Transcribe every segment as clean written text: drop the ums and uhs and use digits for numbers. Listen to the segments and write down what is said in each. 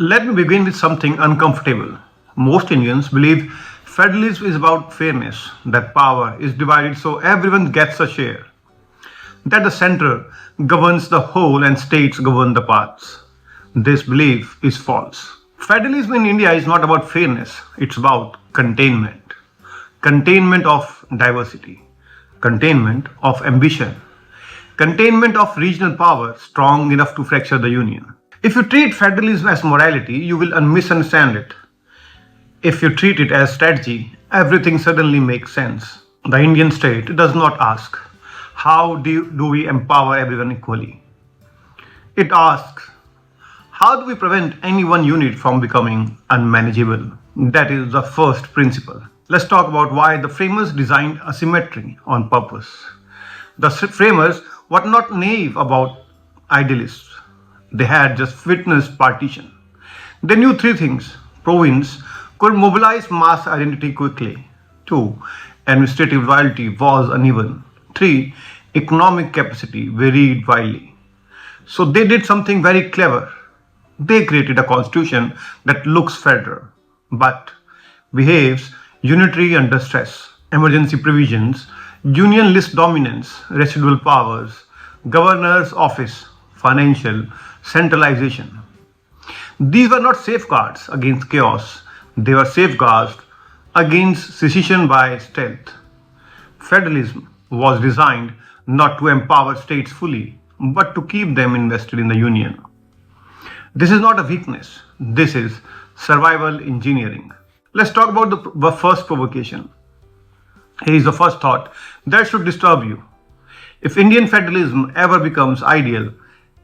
Let me begin with something uncomfortable. Most Indians believe federalism is about fairness, that power is divided so everyone gets a share, that the center governs the whole and states govern the parts. This belief is false. Federalism in India is not about fairness, it's about containment. Containment of diversity, containment of ambition, containment of regional power strong enough to fracture the union. If you treat federalism as morality, you will misunderstand it. If you treat it as strategy, everything suddenly makes sense. The Indian state does not ask, how do we empower everyone equally? It asks, how do we prevent any one unit from becoming unmanageable? That is the first principle. Let's talk about why the framers designed asymmetry on purpose. The framers were not naive about idealists. They had just witnessed partition. They knew three things. Province could mobilize mass identity quickly. 2. Administrative loyalty was uneven. 3. Economic capacity varied widely. So they did something very clever. They created a constitution that looks federal, but behaves unitary under stress. Emergency provisions, union list dominance, residual powers, governor's office, financial centralization. These were not safeguards against chaos, they were safeguards against secession by stealth. Federalism was designed not to empower states fully, but to keep them invested in the union. This is not a weakness, this is survival engineering. Let's talk about the first provocation. Here is the first thought that should disturb you. If Indian federalism ever becomes ideal,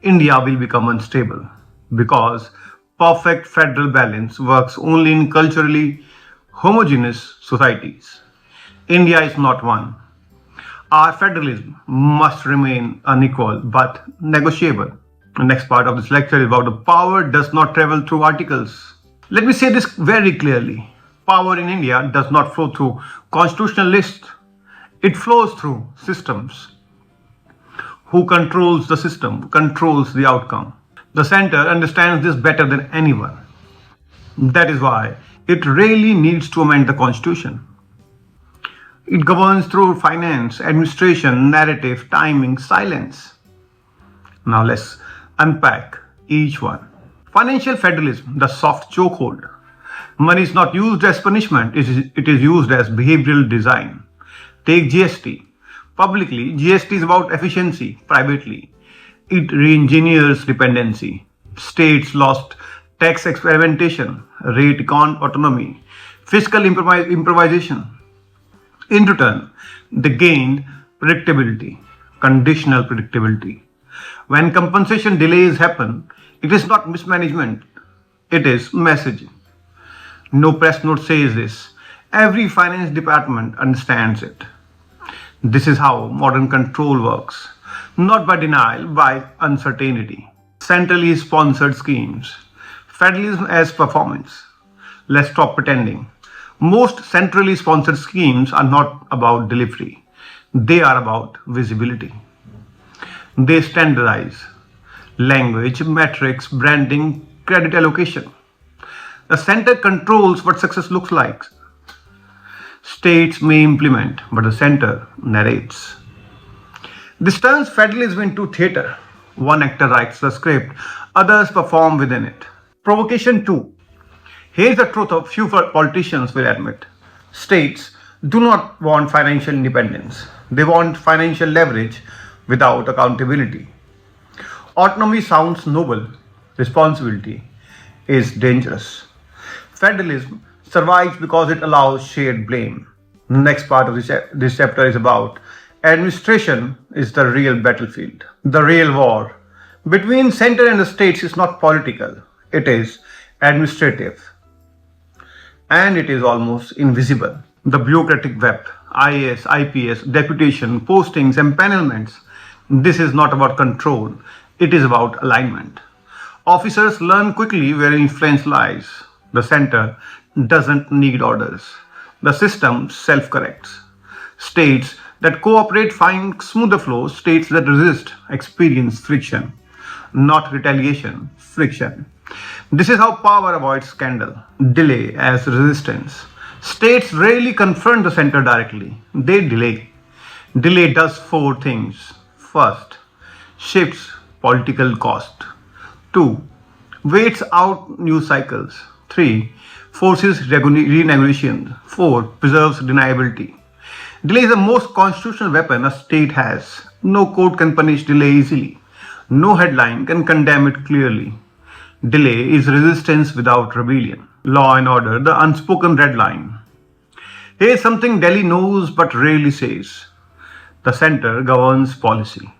India will become unstable because perfect federal balance works only in culturally homogeneous societies. India is not one. Our federalism must remain unequal but negotiable. The next part of this lecture is about the power does not travel through articles. Let me say this very clearly. Power in India does not flow through constitutional lists. It flows through systems. Who controls the system controls the outcome. The center understands this better than anyone. That is why it really needs to amend the constitution. It governs through finance, administration, narrative, timing, silence. Now let's unpack each one. Financial federalism, the soft chokehold. Money is not used as punishment, it is used as behavioral design. Take GST. Publicly, GST is about efficiency. Privately, it re-engineers dependency. States lost tax experimentation, rate autonomy, fiscal improvisation. In return, they gained predictability, conditional predictability. When compensation delays happen, it is not mismanagement, it is messaging. No press note says this. Every finance department understands it. This is how modern control works. Not by denial, by uncertainty. Centrally sponsored schemes. Federalism as performance. Let's stop pretending. Most centrally sponsored schemes are not about delivery. They are about visibility. They standardize language, metrics, branding, credit allocation. The center controls what success looks like. States may implement, but the center narrates. This turns federalism into theater. One actor writes the script, others perform within it. Provocation 2. Here's the truth of few politicians will admit. States do not want financial independence. They want financial leverage without accountability. Autonomy sounds noble. Responsibility is dangerous. Federalism survives because it allows shared blame. The next part of this chapter is about administration is the real battlefield. The real war between center and the states is not political. It is administrative. And it is almost invisible. The bureaucratic web, IAS, IPS, deputation, postings, empanelments. This is not about control. It is about alignment. Officers learn quickly where influence lies. The center doesn't need orders. The system self-corrects. States that cooperate find smoother flow. States that resist experience friction, not retaliation, friction. This is how power avoids scandal. Delay as resistance. States rarely confront the center directly, they delay. Delay does four things. First, shifts political cost. 2. Waits out news cycles. 3. Forces renegotiation. 4. Preserves deniability. Delay is the most constitutional weapon a state has. No court can punish delay easily. No headline can condemn it clearly. Delay is resistance without rebellion. Law and order, the unspoken red line. Here's something Delhi knows but rarely says. The center governs policy.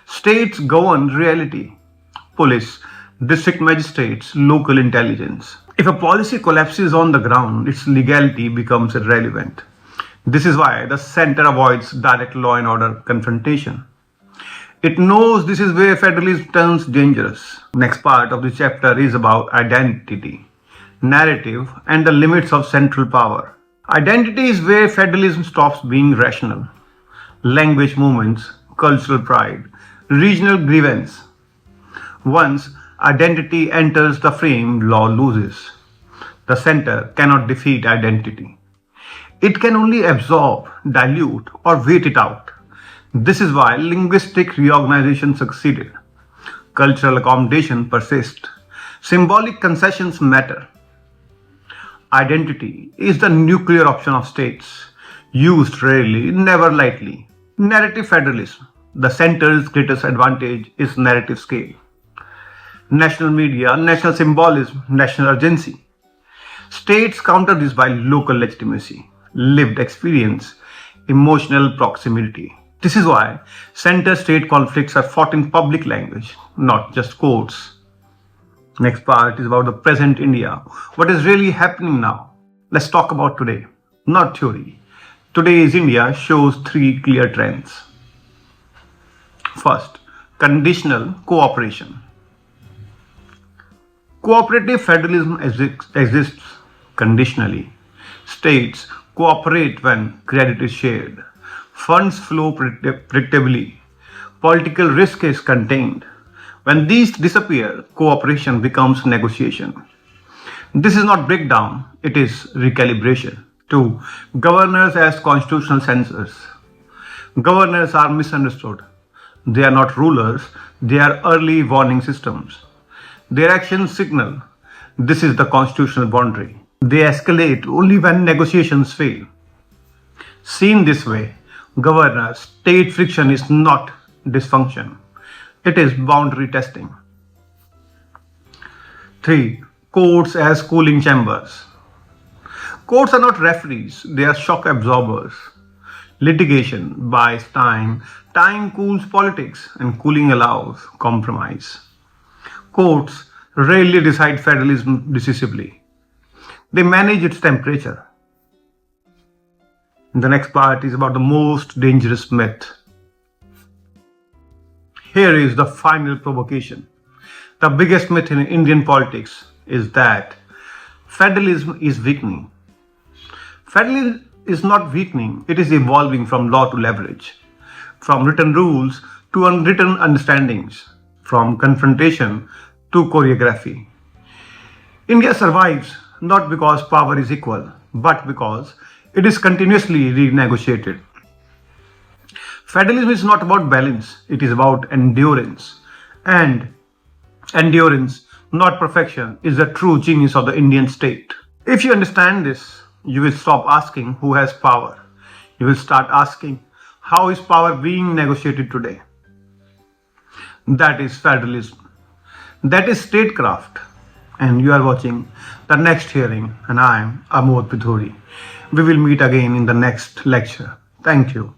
States govern reality. Police, district magistrates, local intelligence. If a policy collapses on the ground, its legality becomes irrelevant. This is why the center avoids direct law and order confrontation. It knows this is where federalism turns dangerous. Next part of the chapter is about identity, narrative, and the limits of central power. Identity is where federalism stops being rational. Language movements, cultural pride, regional grievance. Once identity enters the frame, law loses. The center cannot defeat identity. It can only absorb, dilute, or wait it out. This is why linguistic reorganization succeeded. Cultural accommodation persists. Symbolic concessions matter. Identity is the nuclear option of states, used rarely, never lightly. Narrative federalism. The center's greatest advantage is narrative scale. National media, national symbolism, national urgency. States counter this by local legitimacy, lived experience, emotional proximity. This is why center-state conflicts are fought in public language, not just courts. Next part is about the present India. What is really happening now? Let's talk about today, not theory. Today's India shows three clear trends. First, conditional cooperation. Cooperative federalism exists conditionally. States cooperate when credit is shared. Funds flow predictably. Political risk is contained. When these disappear, cooperation becomes negotiation. This is not breakdown, it is recalibration. 2. Governors as constitutional censors. Governors are misunderstood. They are not rulers, they are early warning systems. Their actions signal this is the constitutional boundary. They escalate only when negotiations fail. Seen this way, governor state friction is not dysfunction. It is boundary testing. 3. Courts as cooling chambers. Courts are not referees, they are shock absorbers. Litigation buys time, time cools politics, and cooling allows compromise. Courts rarely decide federalism decisively. They manage its temperature. The next part is about the most dangerous myth. Here is the final provocation. The biggest myth in Indian politics is that federalism is weakening. Federalism is not weakening, it is evolving from law to leverage, from written rules to unwritten understandings, from confrontation to choreography. India survives not because power is equal, but because it is continuously renegotiated. Federalism is not about balance, it is about endurance. And endurance, not perfection, is the true genius of the Indian state. If you understand this, you will stop asking who has power. You will start asking how is power being negotiated today. That is federalism. That is statecraft. And you are watching the next hearing, and I am Amod Pithori. We will meet again in the next lecture. Thank you.